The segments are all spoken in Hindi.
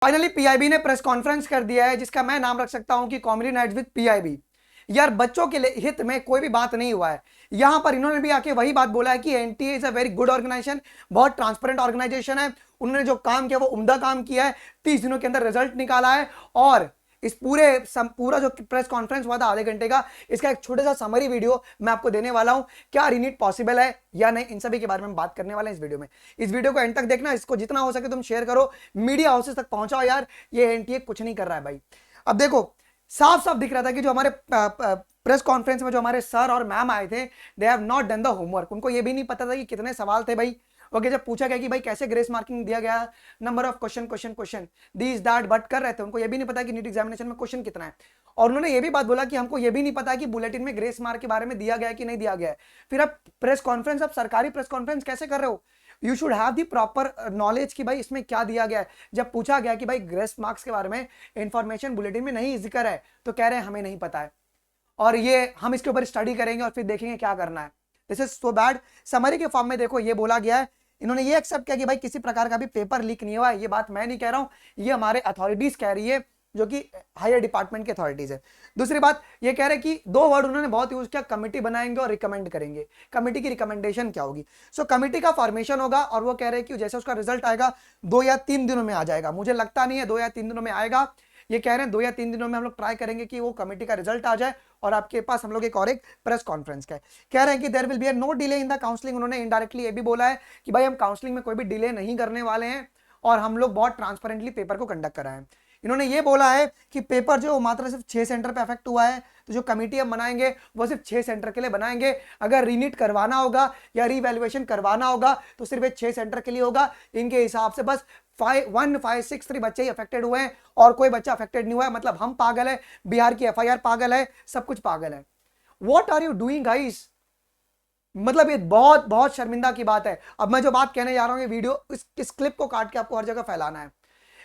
फाइनली पीआईबी ने प्रेस कॉन्फ्रेंस कर दिया है, जिसका मैं नाम रख सकता हूं कि कॉमेडी नाइट विद पीआईबी। यार बच्चों के लिए हित में कोई भी बात नहीं हुआ है। यहां पर इन्होंने भी आके वही बात बोला है कि NTA is a very good organization, बहुत ट्रांसपेरेंट ऑर्गेनाइजेशन है। उन्होंने जो काम किया वो उम्दा काम किया है, 30 दिनों के अंदर रिजल्ट निकाला है। और इस पूरा जो प्रेस कॉन्फ्रेंस हुआ था आधे घंटे का, इसका एक छोटा सा समरी वीडियो मैं आपको देने वाला हूं। क्या रीनीट पॉसिबल है या नहीं, इन सभी के बारे में बात करने वाले हैं इस वीडियो में। इस वीडियो को एंड तक देखना, इसको जितना हो सके तुम शेयर करो, मीडिया हाउसेस तक पहुंचाओ। यार ये एनटीए कुछ नहीं कर रहा है भाई। अब देखो, साफ साफ दिख रहा था कि जो हमारे प्रेस कॉन्फ्रेंस में जो हमारे सर और मैम आए थे, they have not done the homework. उनको ये भी नहीं पता था कि कितने सवाल थे भाई। ओके, जब पूछा गया कि भाई कैसे ग्रेस मार्किंग दिया गया, number of question these that but कर रहे थे, उनको ये भी नहीं पता कि नीट एग्जामिनेशन में क्वेश्चन कितना है। और उन्होंने ये भी बात बोला कि हमको ये भी नहीं पता कि बुलेटिन में ग्रेस मार्क के बारे में दिया गया कि नहीं दिया गया है। फिर आप प्रेस कॉन्फ्रेंस, आप सरकारी प्रेस कॉन्फ्रेंस कैसे कर रहे हो? You should have the proper knowledge कि भाई इसमें क्या दिया गया है। जब पूछा गया कि भाई ग्रेस मार्क्स के बारे में इंफॉर्मेशन बुलेटिन में नहीं जिक्र है, तो कह रहे हैं हमें नहीं पता है और ये हम इसके ऊपर स्टडी करेंगे और फिर देखेंगे क्या करना है। This is so bad. Summary के फॉर्म में देखो ये बोला गया है, इन्होंने ये एक्सेप्ट किया कि भाई किसी प्रकार का भी पेपर लीक नहीं हुआ है। ये बात मैं नहीं कह रहा हूं, ये हमारे अथॉरिटीज कह रही है, जो कि हायर डिपार्टमेंट की अथॉरिटीज है। दूसरी बात ये कह रहे हैं कि दो वर्ड उन्होंने बहुत यूज किया, कमिटी बनाएंगे और रिकमेंड करेंगे। कमिटी की रिकमेंडेशन क्या होगी? सो कमिटी का फॉर्मेशन होगा और वो कह रहे हैं कि जैसे उसका रिजल्ट आएगा 2 या 3 दिनों में आ जाएगा। मुझे लगता नहीं है 2 या 3 दिनों में आएगा। ये कह रहे हैं 2 या 3 दिनों में हम लोग ट्राई करेंगे कि वो कमेटी का रिजल्ट आ जाए और आपके पास हम लोग एक प्रेस कॉन्फ्रेंस का कह रहे हैं कि there will be no delay in the counselling. उन्होंने इनडायरेक्टली ये भी बोला है कि भाई हम काउंसलिंग में कोई भी डिले नहीं करने वाले हैं और हम लोग बहुत ट्रांसपेरेंटली पेपर को कंडक्ट कराएं। इन्होंने ये बोला है कि पेपर जो मात्र सिर्फ 6 सेंटर पे अफेक्ट हुआ है, तो जो कमेटी अब बनाएंगे वो सिर्फ 6 सेंटर के लिए बनाएंगे। अगर रीनीट करवाना होगा या रीवैल्यूएशन करवाना होगा तो सिर्फ 6 सेंटर के लिए होगा। इनके हिसाब से बस 1563 बच्चे ही अफेक्टेड हुए हैं और कोई बच्चा अफेक्टेड नहीं हुआ है। मतलब हम पागल है, बिहार की एफआईआर पागल है, सब कुछ पागल है। What are you doing guys? मतलब ये बहुत बहुत शर्मिंदा की बात है। अब मैं जो बात कहने जा रहा हूं, ये वीडियो इस क्लिप को काट के आपको हर जगह फैलाना है।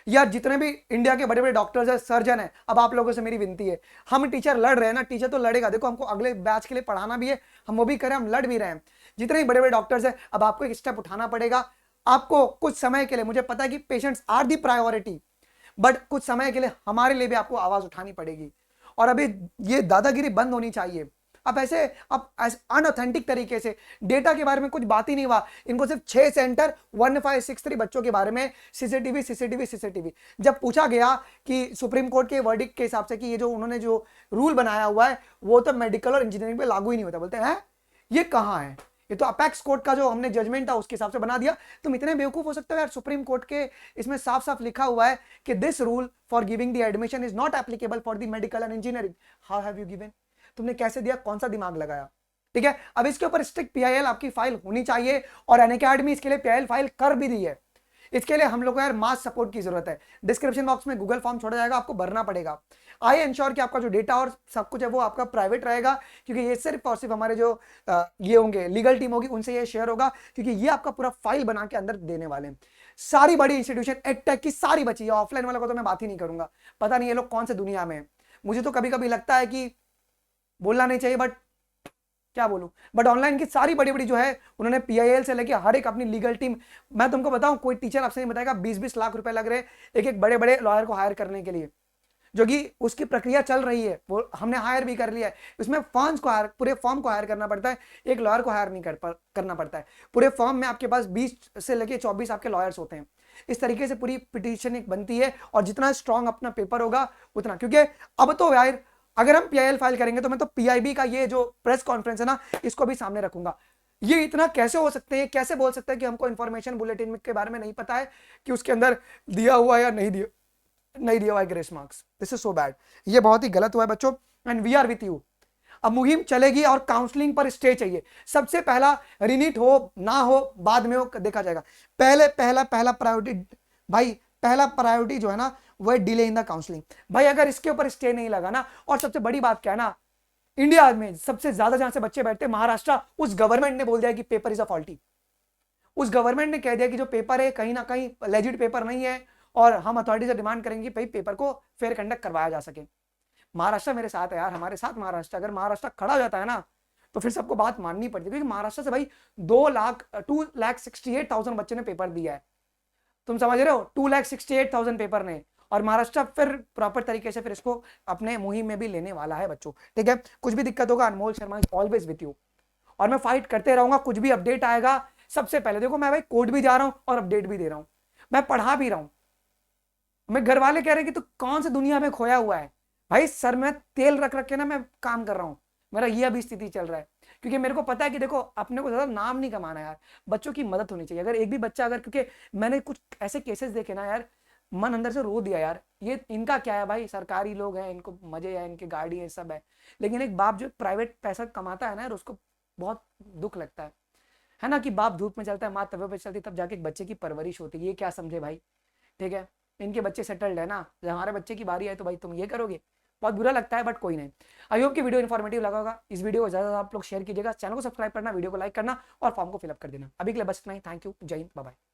यार जितने भी इंडिया के बड़े बड़े डॉक्टर्स हैं, सर्जन हैं, अब आप लोगों से मेरी विनती है, हम टीचर लड़ रहे हैं ना, टीचर तो लड़ेगा, देखो हमको अगले बैच के लिए पढ़ाना भी है, हम वो भी करें, हम लड़ भी रहे हैं। जितने भी बड़े बड़े डॉक्टर्स हैं, अब आपको एक स्टेप उठाना पड़ेगा। आपको कुछ समय के लिए, मुझे पता है कि patients are the priority, but कुछ समय के लिए हमारे लिए भी आपको आवाज उठानी पड़ेगी। और अभी ये दादागिरी बंद होनी चाहिए। अब ऐसे अनऑथेंटिक तरीके से डेटा के बारे में कुछ बात ही नहीं हुआ। इनको सिर्फ 6 सेंटर 1563 बच्चों के बारे में सीसीटीवी। जब पूछा गया कि सुप्रीम कोर्ट के वर्डिक्ट के हिसाब से कि ये जो उन्होंने जो रूल बनाया हुआ है वो तो मेडिकल और इंजीनियरिंग पे लागू ही नहीं होता, बोलते हैं ये कहां है, ये तो अपेक्स कोर्ट का जो हमने जजमेंट था उसके हिसाब से बना दिया। तुम इतने बेवकूफ हो सकते हो यार? सुप्रीम कोर्ट के इसमें साफ साफ लिखा हुआ है कि this rule for giving the admission is not applicable for the medical and engineering. How have you given? तुमने कैसे दिया? कौन सा दिमाग लगाया? ठीक है, अब इसके ऊपर स्ट्रिक्ट पीआईएल आपकी फाइल होनी चाहिए और अनअकैडमी इसके लिए पीआईएल फाइल कर भी दी है। इसके लिए हम लोग को यार मास सपोर्ट की जरूरत है। डिस्क्रिप्शन बॉक्स में गूगल फॉर्म छोड़ा जाएगा, आपको भरना पड़ेगा। आई एंश्योर कि आपका जो डेटा और सब कुछ है वो आपका प्राइवेट रहेगा, क्योंकि ये सिर्फ और सिर्फ हमारे जो ये होंगे लीगल टीम होगी उनसे ये शेयर होगा, क्योंकि ये आपका पूरा फाइल बना के अंदर देने वाले हैं। सारी बड़ी इंस्टीट्यूशन एडटेक की सारी बची है, ऑफलाइन वाला को तो मैं बात ही नहीं करूंगा। पता नहीं ये लोग कौन से दुनिया में है। मुझे तो कभी कभी लगता है कि बोलना नहीं चाहिए, बट क्या बोलूं, बट ऑनलाइन की सारी बड़ी बड़ी जो है उन्होंने पीआईएल से लेके हर एक अपनी लीगल टीम। मैं तुमको बताऊं, कोई टीचर आपसे नहीं बताएगा 20-20 लाख रुपए लग रहे एक एक बड़े बड़े लॉयर को हायर करने के लिए, जो कि उसकी प्रक्रिया चल रही है, वो हमने हायर भी कर लिया है। उसमें फॉर्म्स को हायर, पूरे फॉर्म को हायर करना पड़ता है, एक लॉयर को हायर नहीं करना पड़ता है। पूरे फॉर्म में आपके पास 20 से लेके 24 आपके लॉयर्स होते हैं। इस तरीके से पूरी पिटीशन एक बनती है और जितना स्ट्रांग अपना पेपर होगा उतना, क्योंकि अब तो यार अगर हम पीआईएल फाइल करेंगे तो मैं तो पीआईबी का ये जो प्रेस कॉन्फ्रेंस है ना, इसको भी सामने रखूंगा। ये इतना कैसे हो सकते हैं, कैसे बोल सकते हैं कि हमको इंफॉर्मेशन बुलेटिन के बारे में नहीं पता है कि उसके अंदर दिया हुआ या नहीं दिया हुआ है grace marks. This is so bad, ये बहुत ही गलत हुआ है बच्चों, and we are with you. अब मुहिम चलेगी और काउंसलिंग पर स्टे चाहिए। सबसे पहला रीनीट हो ना हो बाद में हो देखा जाएगा, पहला प्रायोरिटी भाई, पहला प्रायोरिटी जो है ना वो है डिले इन द काउंसलिंग। भाई अगर इसके ऊपर स्टे नहीं लगा ना, और सबसे बड़ी बात क्या है ना, इंडिया में सबसे ज्यादा जहां से बच्चे बैठते हैं महाराष्ट्र, उस गवर्नमेंट ने बोल दिया कि पेपर इज अ फॉल्टी। उस गवर्नमेंट ने कह दिया कि जो पेपर है कहीं ना कहीं लेजिट पेपर नहीं है और हम अथॉरिटी से डिमांड करेंगे भाई पेपर को फेयर कंडक्ट करवाया जा सके। महाराष्ट्र मेरे साथ है यार, हमारे साथ महाराष्ट्र, अगर महाराष्ट्र खड़ा हो जाता है ना तो फिर सबको बात माननी पड़ती है, क्योंकि महाराष्ट्र से भाई 2,68,000 बच्चे ने पेपर दिया है। तुम समझ रहे हो, 2,68,000 पेपर ने, और महाराष्ट्र फिर प्रॉपर तरीके से फिर इसको अपने मुहिम में भी लेने वाला है बच्चों, ठीक है। कुछ भी दिक्कत होगा, Anmol Sharma is always with you, और मैं फाइट करते रहूंगा। कुछ भी अपडेट आएगा सबसे पहले, देखो मैं भाई कोर्ट भी जा रहा हूं और अपडेट भी दे रहा हूं, मैं पढ़ा भी रहा हूं। मैं घर वाले कह रहे हैं कि तू कौन सी दुनिया में खोया हुआ है, भाई सर में तेल रख रख के ना मैं काम कर रहा हूं। मेरा ये अभी स्थिति चल रहा है, क्योंकि मेरे को पता है कि देखो अपने को ज्यादा नाम नहीं कमाना यार, बच्चों की मदद होनी चाहिए। अगर एक भी बच्चा अगर, क्योंकि मैंने कुछ ऐसे केसेस देखे ना यार, मन अंदर से रो दिया यार। ये इनका क्या है भाई, सरकारी लोग हैं, इनको मजे है, इनकी गाड़ी है, सब है, लेकिन एक बाप जो प्राइवेट पैसा कमाता है ना यार, उसको बहुत दुख लगता है ना, कि बाप धूप में चलता है, माँ तवे पे चलती, तब जाके एक बच्चे की परवरिश होती है। ये क्या समझे भाई, ठीक है। इनके बच्चे सेटल्ड है ना, जब हमारे बच्चे की बारी है तो भाई तुम ये करोगे, बहुत बुरा लगता है, बट कोई नहीं। आई होप कि वीडियो इन्फॉर्मेटिव लगा होगा। इस वीडियो को ज्यादा आप लोग शेयर कीजिएगा, चैनल को सब्सक्राइब करना, वीडियो को लाइक करना और फॉर्म को फिलअप कर देना। अभी के लिए बस इतना ही, थैंक यू, जय हिंद, बाय बाय।